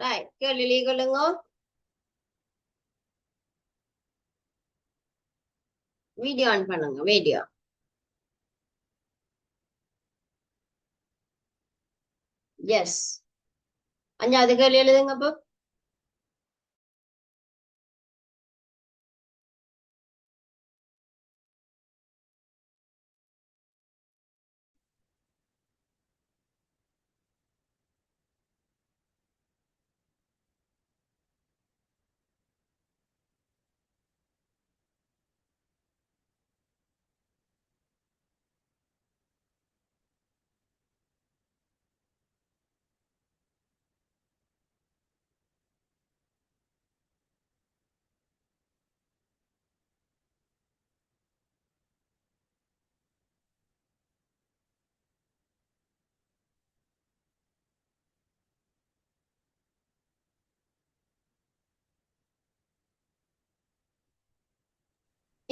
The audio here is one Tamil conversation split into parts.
ரைட், கேள்வி கொள்ளுங்க. வீடியோ ஆன் பண்ணுங்க. வீடியோ. எஸ். அஞ்சாவது கேள்வி எழுதுங்க அப்போ.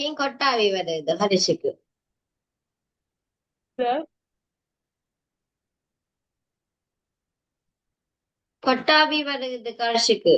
ஏன் கொட்டாவி வருது ஹரிஷுக்கு? கொட்டாவி வருது ஹரிஷுக்கு.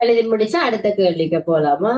எழுதி முடிச்சா அடுத்த கேள்விக்கு போலாமா?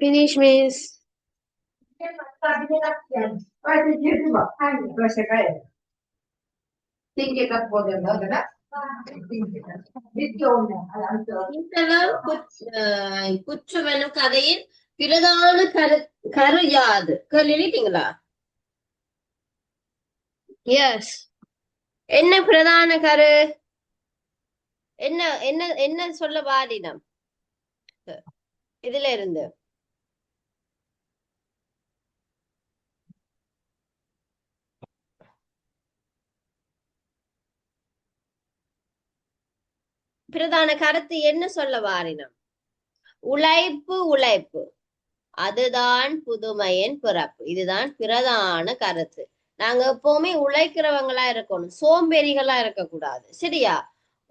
Finish, miss. குற்றவெனும் கதையின் பிரதான கரு யாது? எழுதிட்டீங்களா? எஸ். என்ன பிரதான கரு? என்ன என்ன என்ன சொல்ல வாடினம் இதுல இருந்து? பிரதான கருத்து என்ன சொல்ல வாரினம்? உழைப்பு உழைப்பு அதுதான் புதுமையின் பிறப்பு. இதுதான் பிரதான கருத்து. நாங்க எப்பவுமே உழைக்கிறவங்களா இருக்கணும், சோம்பேறிகளா இருக்கக்கூடாது. சரியா?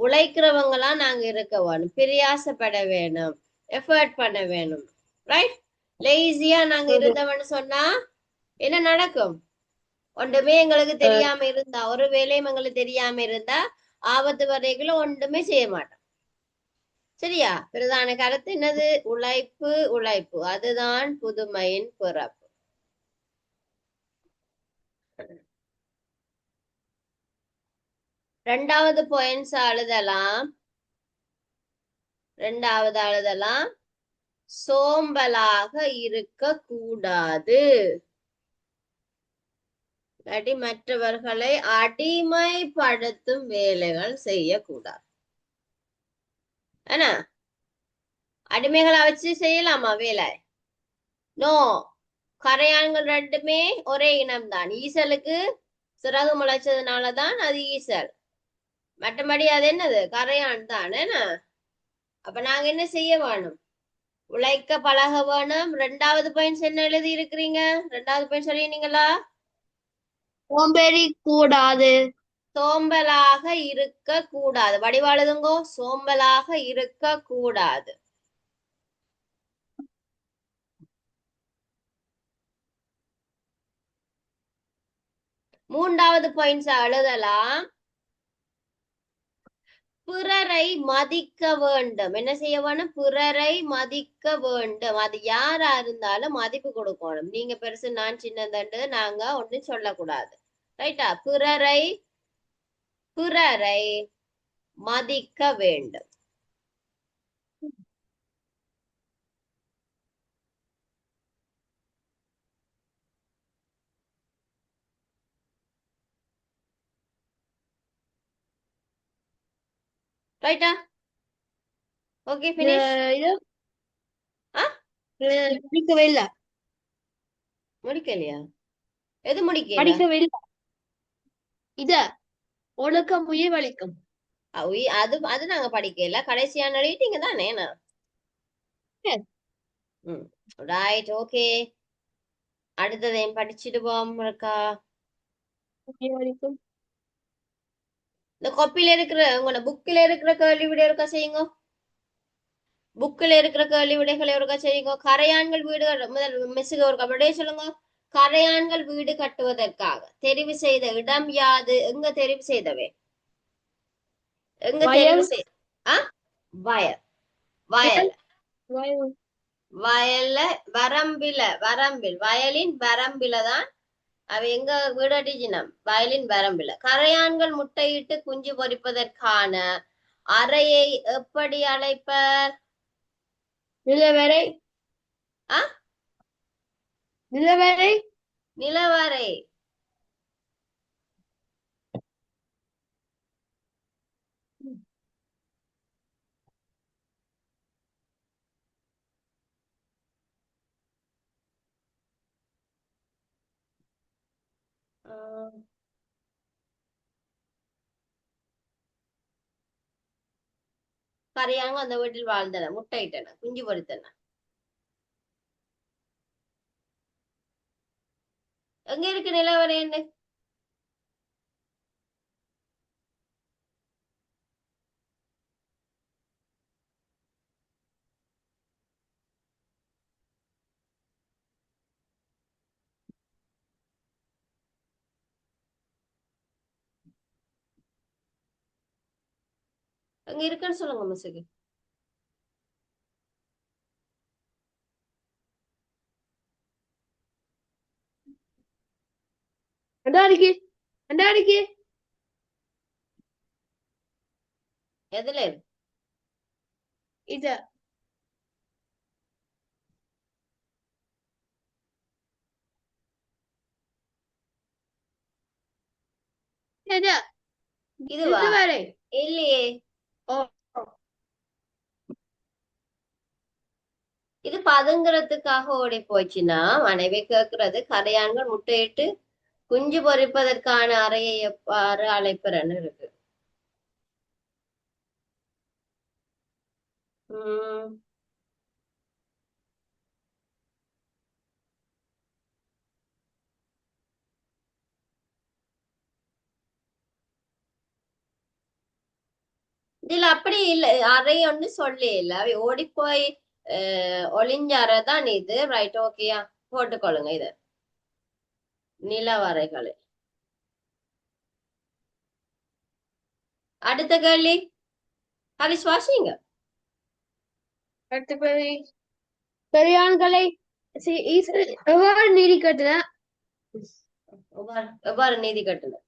உழைக்கிறவங்களா நாங்க இருக்க வேணும், பிரயாசப்பட வேணும், எஃபர்ட் பண்ண வேணும். ரைட்? லேசியா நாங்க இருந்தவன்னு சொன்னா என்ன நடக்கும்? ஒன்றுமே எங்களுக்கு தெரியாம இருந்தா, ஒரு வேலையும் எங்களுக்கு தெரியாம இருந்தா ஆபத்து வரைக்குள்ள ஒன்றுமே செய்ய மாட்டோம். சரியா? பிரதான கருத்து என்னது? உழைப்பு உழைப்பு அதுதான் புதுமையின் பிறப்பு. ரெண்டாவது பாயிண்ட்ஸ் அழுதலாம். ரெண்டாவது அழுதலாம், சோம்பலாக இருக்க கூடாது, இல்லாட்டி மற்றவர்களை அடிமைப்படுத்தும் வேலைகள் செய்யக்கூடாது. அடிமைகளை வச்சு செய்யலாமா வேலை? நோ. கரையான்கள் ரெண்டுமே ஒரே இனம்தான். ஈசலுக்கு சிறகு முளைச்சதுனாலதான் அது ஈசல். மற்றபடி அது என்னது கரையான் தான் என்ன. அப்ப நாங்க என்ன செய்ய வேணும்? உழைக்க பழக வேணும். ரெண்டாவது பாயிண்ட்ஸ் என்ன எழுதி இருக்கிறீங்க? ரெண்டாவது பாயிண்ட் சொல்லினீங்களா? சோம்பேறி கூடாது. சோம்பலாக இருக்க கூடாது. வடிவாளுதுங்கோ, சோம்பலாக இருக்க கூடாது. மூன்றாவது பாயிண்ட்ஸ் எழுதலாம். பிறரை மதிக்க வேண்டும். என்ன செய்ய வேணும்? பிறரை மதிக்க வேண்டும். அது யாரா இருந்தாலும் மதிப்பு கொடுக்கணும். நீங்க பெருசு நான் சின்னதண்டு நாங்க ஒண்ணும் சொல்லக்கூடாது. ரைட்டா? பிறரை பிறரை மதிக்க வேண்டும். ரைட்டா? Okay, finish. இது ஆ, படிக்கவே இல்ல. முடிக்கலையா? எது முடிக்கல? படிக்கவே இல்ல. இத ஒழுக்கம் உயிர்வலிக்கும். அது அது நாங்க படிக்கல. கடைசியான எழுதிட்டீங்க தானே நான். ம். Right, okay. அடுத்ததையும் படிச்சுடுவோம் இருக்கா? உயிர்வலிக்கும். இந்த கொப்பில இருக்கிற உங்களோட புக்கில இருக்கிற கேள்வி விட இருக்கா செய்யுங்க. புக்கில் இருக்கிற கேள்வி விடைகளை ஒருக்கா செய்யுங்க. கரையான்கள் வீடு முதல் மிஸ்ஸுக்கு ஒரு அப்படியே சொல்லுங்க. கரையான்கள் வீடு கட்டுவதற்காக தெரிவு செய்த இடம் யாது? எங்க தெரிவு செய்தவை? எங்க தெரிவு வயல். செய் ஆ, வயல். வயல். வயல். வயல்ல வரம்பில் வயலின் வரம்பில தான் அவ எங்க வீடு அடிச்சினம். வயலின் வரம்பில கரையான்கள் முட்டையிட்டு குஞ்சு பொரிப்பதற்கான அறையை எப்படி அழைப்பர்? நிலவரை. ஆ, நிலவரை. நிலவரை. ஆ, கரையாங்க அந்த வீட்டில் வாழ்ந்தன, முட்டையிட்டன, குஞ்சு பொரித்தன. எங்க இருக்கு நிலவரைன்னு? எங்க இருக்குன்னு சொல்லுங்க மிஸ்ஸுக்கு. அண்டாடிக்கு. அண்டாடிக்கு. எதுல இருக்கு? இத இத இதுவா? நிலவரை. இல்லையே. ஓ. இது பதுங்குறதுக்காக ஓடி போச்சுன்னா மனைவி கேக்குறது கரையான்கள் முட்டையிட்டு குஞ்சு பொரிப்பதற்கான அறையை எவ்வாறு அழைப்பறன்னு இருக்கு. உம் இதுல அப்படி இல்ல, அறை ஒண்ணு சொல்ல இல்ல. அவை ஓடி போய் ஒளிஞ்ச அறை தான் இது. ரைட், ஓகேயா? போட்டுக்கொள்ளுங்க இது நிலவறைகளை. அடுத்த கேள்வி ஹரிஸ் வாசிங்க. அடுத்தபடி பெரியான்களை எவ்வாறு நீதி கட்டின? எவ்வாறு நீதி கட்டணும்?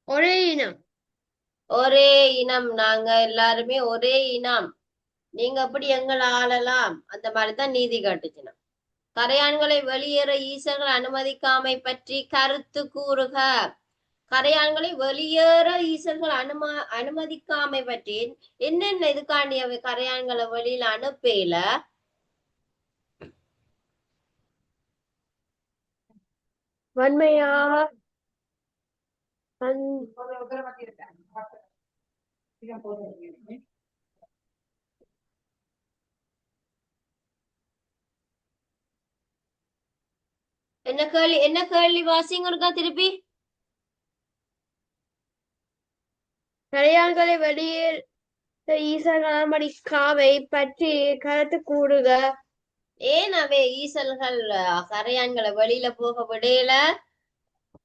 ஒரே இனம். ஒரே இனம். நாங்க எல்லாருமே ஒரே இனம். நீங்க எப்படி எங்களை ஆளலாம்? அந்த மாதிரிதான் நீதி காட்டுச்சுனா. கரையான்களை வெளியேற ஈசர்கள் அனுமதிக்காமை பற்றி கருத்து கூறுக. கரையான்களை வெளியேற ஈசர்கள் அனுமதிக்காமை பற்றி என்னென்ன இதுக்காண்டி அவை கரையான்களை வெளியில அனுப்பல? வன்மையாக என்ன கேள்வி வாசிங்க இருக்கா திருப்பி. கரையான்களை வெளியில் ஈசனாமடி காவை பற்றி கருத்து கூறுக. ஏன் அவை ஈசல்கள் கரையான்களை வெளியில போக விடையில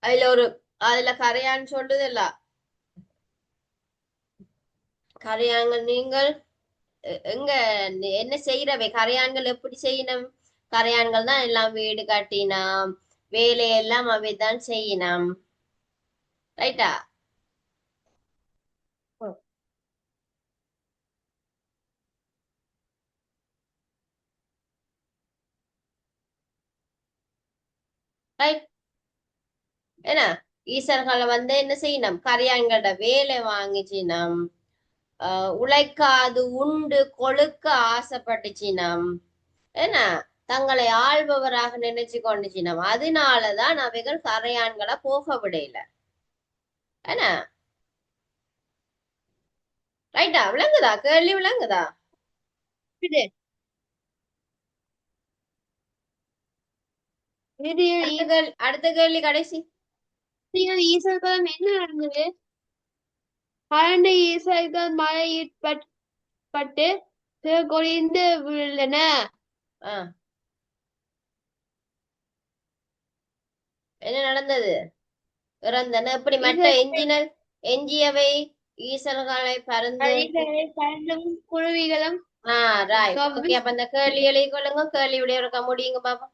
அதுல அதுல கரையான் சொல்லுதல்ல, கரையான்கள் நீங்கள் எங்க என்ன செய்யறவை கரையான்கள் எப்படி செய்யணும்? கரையான்கள் தான் எல்லாம் வீடு கட்டினாம், வேலையெல்லாம் அவை தான் செய்யணும். ரைட்டா? ரைட். என்ன ஈசர்களை என்ன செய்யணும்? கரையான்களோட வேலை வாங்கிச்சினம், உழைக்காது உண்டு கொழுக்க ஆசைப்பட்டுச்சினம், என்ன தங்களை ஆள்பவராக நினைச்சு கொண்டுச்சினம். அதனாலதான் அவைகள் கரையான்களை போக விடையில. என்ன ரைட்டா? விளங்குதா? கேள்வி விளங்குதா? இது இறுதியில் அடுத்த கேள்வி கடைசி. ஈசர்களும் என்ன நடந்தது? அரண்டு ஈசல்கள் மழையில் பட்டு கொடிந்து விழுந்தன. ஆஹ் என்ன நடந்தது? இறந்தன. எப்படி மற்ற எஞ்சியவை ஈசல்களை பறந்து. பறந்தும் குருவிகளும் ராய். ஓகே, அப்ப அந்த கேள்வி எழுதி கொள்ளுங்க. கேள்வியுடைய இருக்க முடியுங்க பாப்பா.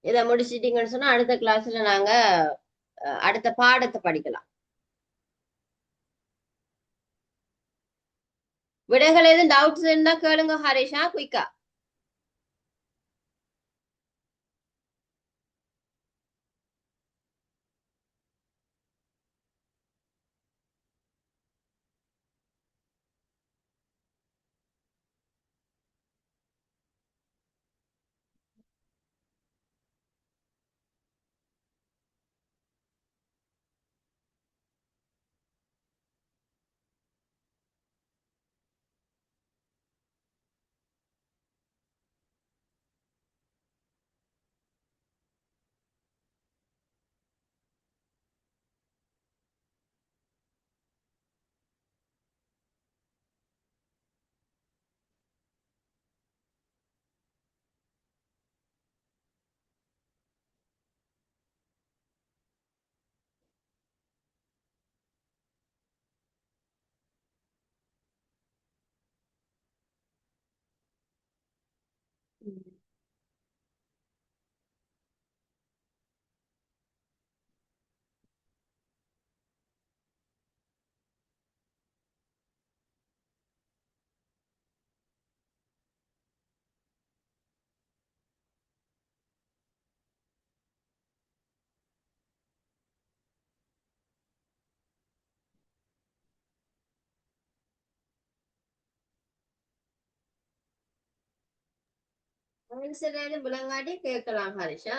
இதை முடிச்சிட்டீங்கன்னு சொன்னா அடுத்த கிளாஸ்ல நாங்க அடுத்த பாடத்தை படிக்கலாம். விடைகள் எதுவும் டவுட்ஸ் இருந்தா கேளுங்க ஹரிஷா, குயிக்கா. ஆன்சர் ஏதும் விளங்காட்டி கேட்கலாம் Harisha.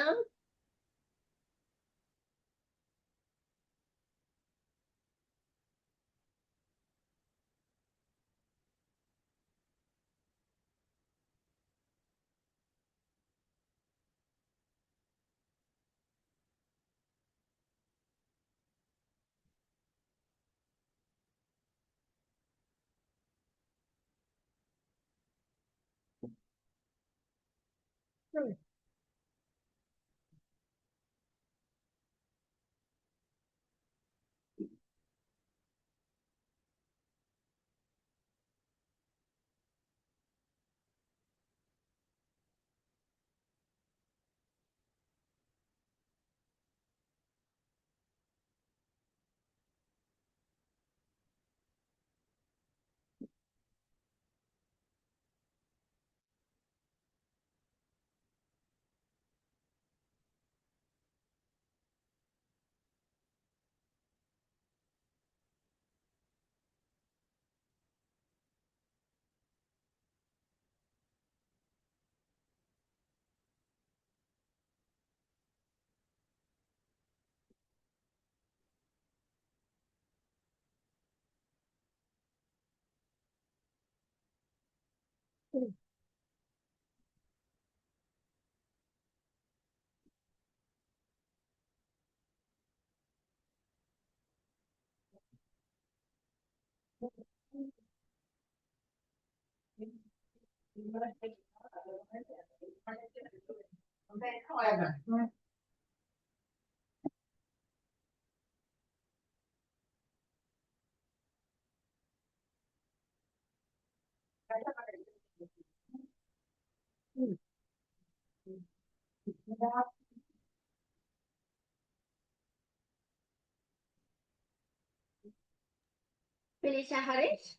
Finish, Harish?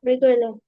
Recuerdo.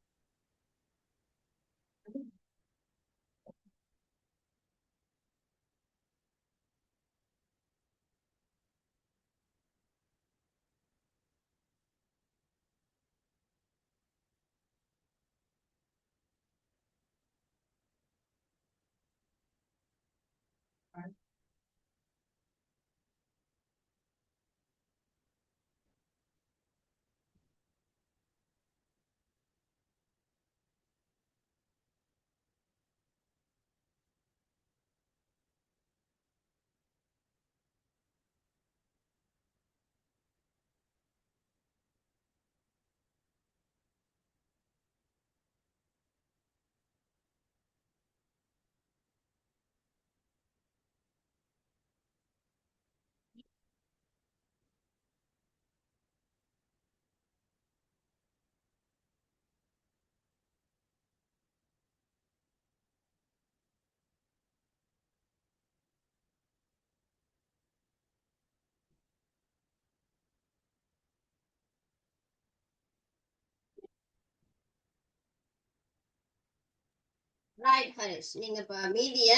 Right Harish, நீங்க இப்ப மீதிய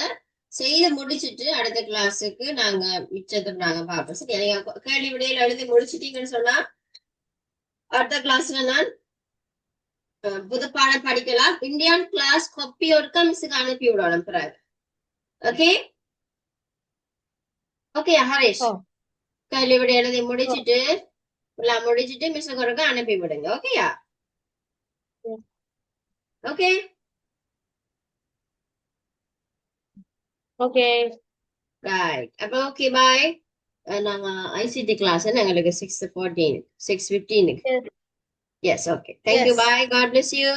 செய்து முடிச்சிட்டு அடுத்த கிளாஸுக்கு நாங்க மிச்சத்தை நாங்க பார்ப்போம். சரி, நீங்க கேள்வி விடையில எழுதி முடிச்சிட்டீங்கன்னு சொன்னா அடுத்த கிளாஸ்ல நான் புதுப்பாடம் படிக்கலாம். இந்தியன் கிளாஸ் காப்பி ஒருக்கா மிஸ்ஸுக்கு அனுப்பி விடணும் பிறகு. ஓகே ஓகே ஹரிஷ், கேள்வி விடை எழுதி முடிச்சிட்டு எல்லாம் முடிச்சிட்டு மிஸ்ஸுக்கு ஒருக்கா அனுப்பி விடுங்க. ஓகேயா? Okay okay. ரைட். அப்போ ஓகே பாய். நாங்க ஐசிடி கிளாஸ் எங்களுக்கு 6:14 6:15. Yes. Yes, okay. Thank you. Yes. Bye. God bless you.